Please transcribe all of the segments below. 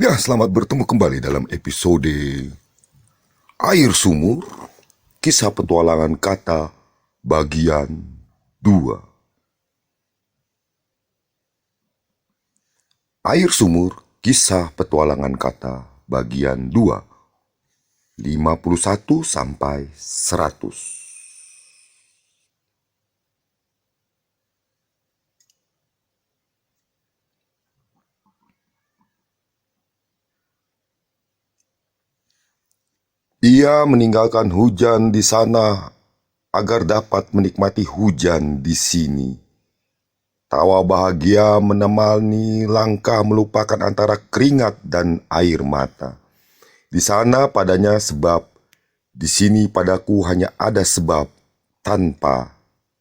Ya, selamat bertemu kembali dalam episode Air Sumur, Kisah Petualangan Kata, bagian 2. Air Sumur, Kisah Petualangan Kata, bagian 2, 51 sampai 100. Ia meninggalkan hujan di sana agar dapat menikmati hujan di sini. Tawa bahagia menemani langkah melupakan antara keringat dan air mata. Di sana padanya sebab, di sini padaku hanya ada sebab tanpa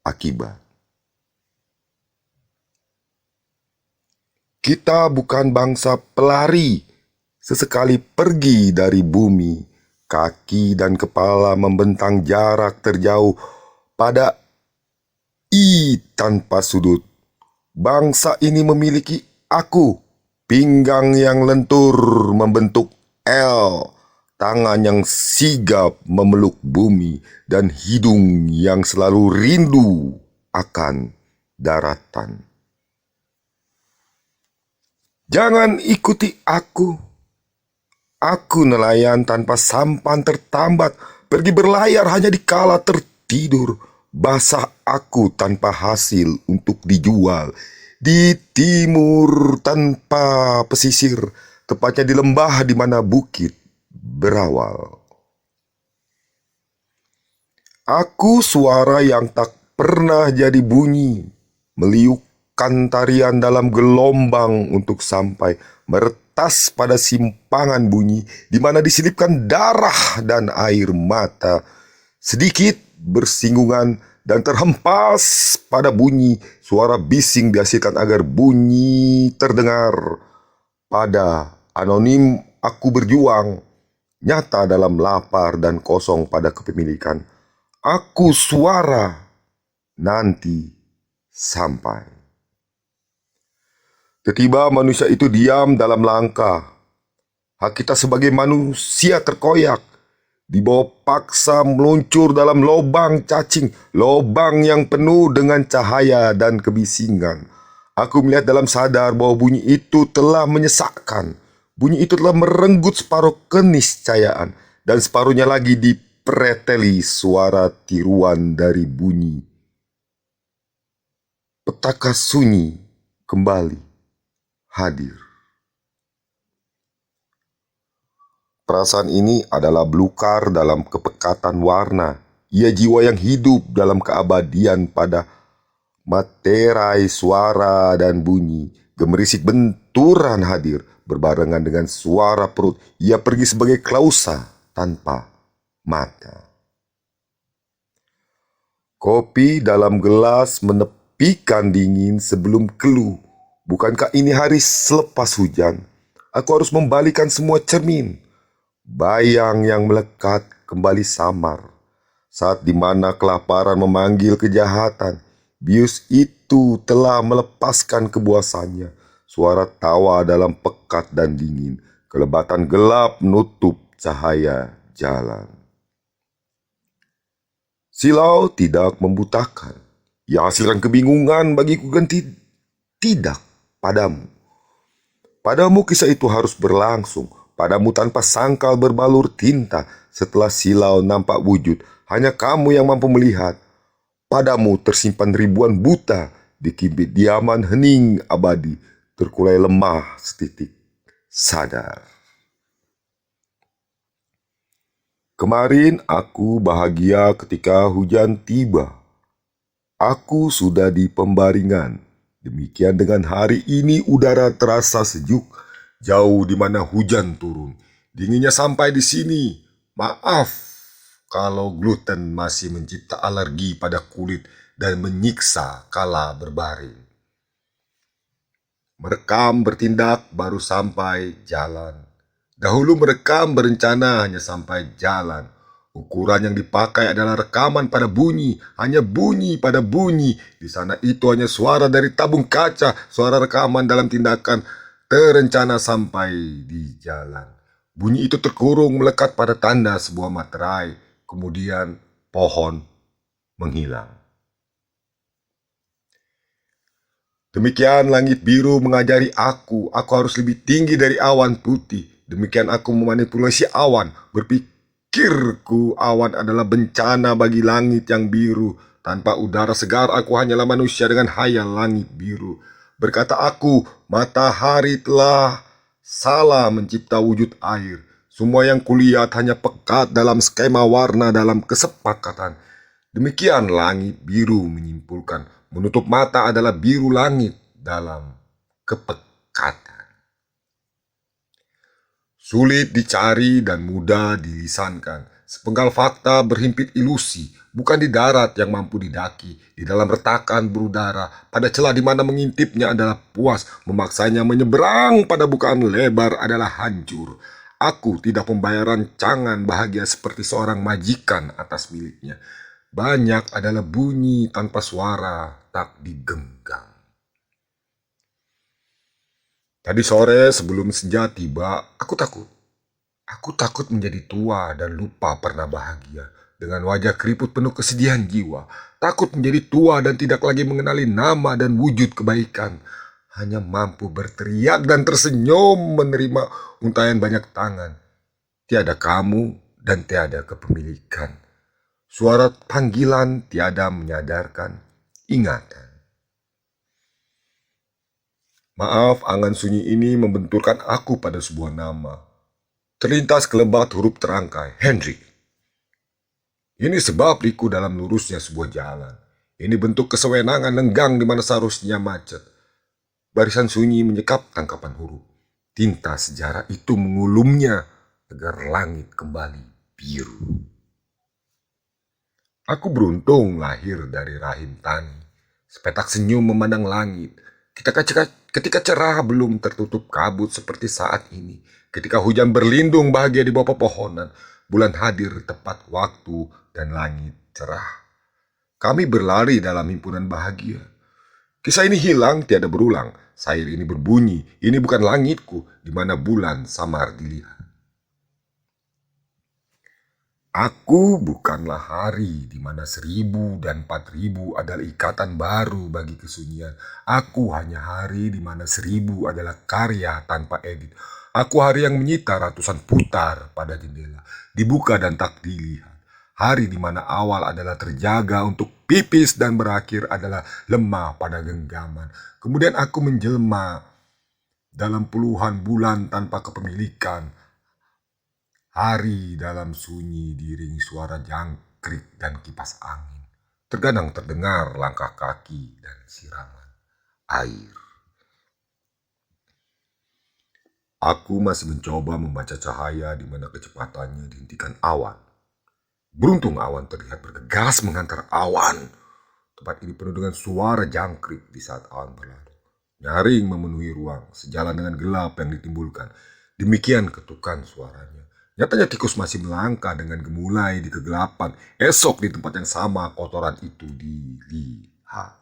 akibat. Kita bukan bangsa pelari, sesekali pergi dari bumi, kaki dan kepala membentang jarak terjauh pada I tanpa sudut. Bangsa ini memiliki aku, pinggang yang lentur membentuk L, tangan yang sigap memeluk bumi, dan hidung yang selalu rindu akan daratan. Jangan ikuti aku. Aku nelayan tanpa sampan tertambat, pergi berlayar hanya dikala tertidur. Basah aku tanpa hasil untuk dijual. Di timur tanpa pesisir, tepatnya di lembah di mana bukit berawal. Aku suara yang tak pernah jadi bunyi, meliukkan tarian dalam gelombang untuk sampai meretas pada simpangan bunyi di mana diselipkan darah dan air mata, sedikit bersinggungan dan terhempas pada bunyi. Suara bising dihasilkan agar bunyi terdengar. Pada anonim aku berjuang, nyata dalam lapar dan kosong pada kepemilikan. Aku suara nanti sampai. Tiba-tiba manusia itu diam dalam langkah. Hak kita sebagai manusia terkoyak. Dibawa paksa meluncur dalam lobang cacing. Lobang yang penuh dengan cahaya dan kebisingan. Aku melihat dalam sadar bahwa bunyi itu telah menyesakkan. Bunyi itu telah merenggut separuh keniscayaan. Dan separuhnya lagi dipreteli suara tiruan dari bunyi. Petaka sunyi kembali hadir. Perasaan ini adalah belukar dalam kepekatan warna. Ia jiwa yang hidup dalam keabadian pada materai suara dan bunyi. Gemerisik benturan hadir berbarengan dengan suara perut. Ia pergi sebagai klausa tanpa mata. Kopi dalam gelas menepikan dingin sebelum keluh. Bukankah ini hari selepas hujan? Aku harus membalikan semua cermin. Bayang yang melekat kembali samar. Saat di mana kelaparan memanggil kejahatan, bius itu telah melepaskan kebuasannya. Suara tawa dalam pekat dan dingin. Kelebatan gelap menutup cahaya jalan. Silau tidak membutakan. Ia hasilkan kebingungan bagiku ganti tidak padamu. Padamu kisah itu harus berlangsung. Padamu tanpa sangkal berbalur tinta. Setelah silau nampak wujud, hanya kamu yang mampu melihat. Padamu tersimpan ribuan buta di kimbit diaman hening abadi. Terkulai lemah setitik sadar. Kemarin aku bahagia ketika hujan tiba. Aku sudah di pembaringan. Demikian dengan hari ini udara terasa sejuk, jauh di mana hujan turun. Dinginnya sampai di sini. Maaf kalau gluten masih mencipta alergi pada kulit dan menyiksa kala berbaring. Merekam bertindak baru sampai jalan. Dahulu merekam berencana hanya sampai jalan. Ukuran yang dipakai adalah rekaman pada bunyi, hanya bunyi pada bunyi. Di sana itu hanya suara dari tabung kaca, suara rekaman dalam tindakan terencana sampai di jalan. Bunyi itu terkurung melekat pada tanda sebuah materai. Kemudian pohon menghilang. Demikian langit biru mengajari aku harus lebih tinggi dari awan putih. Demikian aku memanipulasi awan. Berpikirku awan adalah bencana bagi langit yang biru. Tanpa udara segar aku hanyalah manusia dengan hayal langit biru. Berkata aku, matahari telah salah mencipta wujud air. Semua yang kulihat hanya pekat dalam skema warna dalam kesepakatan. Demikian langit biru menyimpulkan, menutup mata adalah biru langit dalam kepekatan. Sulit dicari dan mudah dilisankan. Sepenggal fakta berhimpit ilusi, bukan di darat yang mampu didaki, di dalam retakan berudara, pada celah di mana mengintipnya adalah puas, memaksanya menyeberang pada bukaan lebar adalah hancur. Aku tidak membayar rancangan bahagia seperti seorang majikan atas miliknya. Banyak adalah bunyi tanpa suara tak digenggam. Tadi sore sebelum senja tiba, aku takut. Aku takut menjadi tua dan lupa pernah bahagia. Dengan wajah keriput penuh kesedihan jiwa. Takut menjadi tua dan tidak lagi mengenali nama dan wujud kebaikan. Hanya mampu berteriak dan tersenyum menerima untaian banyak tangan. Tiada kamu dan tiada kepemilikan. Suara panggilan tiada menyadarkan ingatan. Maaf, angan sunyi ini membenturkan aku pada sebuah nama. Terlintas kelebat huruf terangkai, Henry. Ini sebab liku dalam lurusnya sebuah jalan. Ini bentuk kesewenangan lenggang di mana seharusnya macet. Barisan sunyi menyekap tangkapan huruf. Tinta sejarah itu mengulumnya agar langit kembali biru. Aku beruntung lahir dari rahim tani. Sepetak senyum memandang langit. Ketika cerah belum tertutup kabut seperti saat ini. Ketika hujan berlindung bahagia di bawah pepohonan. Bulan hadir tepat waktu dan langit cerah. Kami berlari dalam himpunan bahagia. Kisah ini hilang tiada berulang. Sair ini berbunyi. Ini bukan langitku di mana bulan samar dilihat. Aku bukanlah hari di mana 1000 dan 4000 adalah ikatan baru bagi kesunyian. Aku hanya hari di mana 1000 adalah karya tanpa edit. Aku hari yang menyita ratusan putar pada jendela, dibuka dan tak dilihat. Hari di mana awal adalah terjaga untuk pipis dan berakhir adalah lemah pada genggaman. Kemudian aku menjelma dalam puluhan bulan tanpa kepemilikan. Hari dalam sunyi diiringi suara jangkrik dan kipas angin. Terkadang terdengar langkah kaki dan siraman air. Aku masih mencoba membaca cahaya di mana kecepatannya dihentikan awan. Beruntung awan terlihat bergegas menghantar awan. Tempat ini penuh dengan suara jangkrik di saat awan berlalu. Nyaring memenuhi ruang, sejalan dengan gelap yang ditimbulkan. Demikian ketukan suaranya. Nyatanya tikus masih melangkah dengan gemulai di kegelapan. Esok di tempat yang sama kotoran itu dilihat.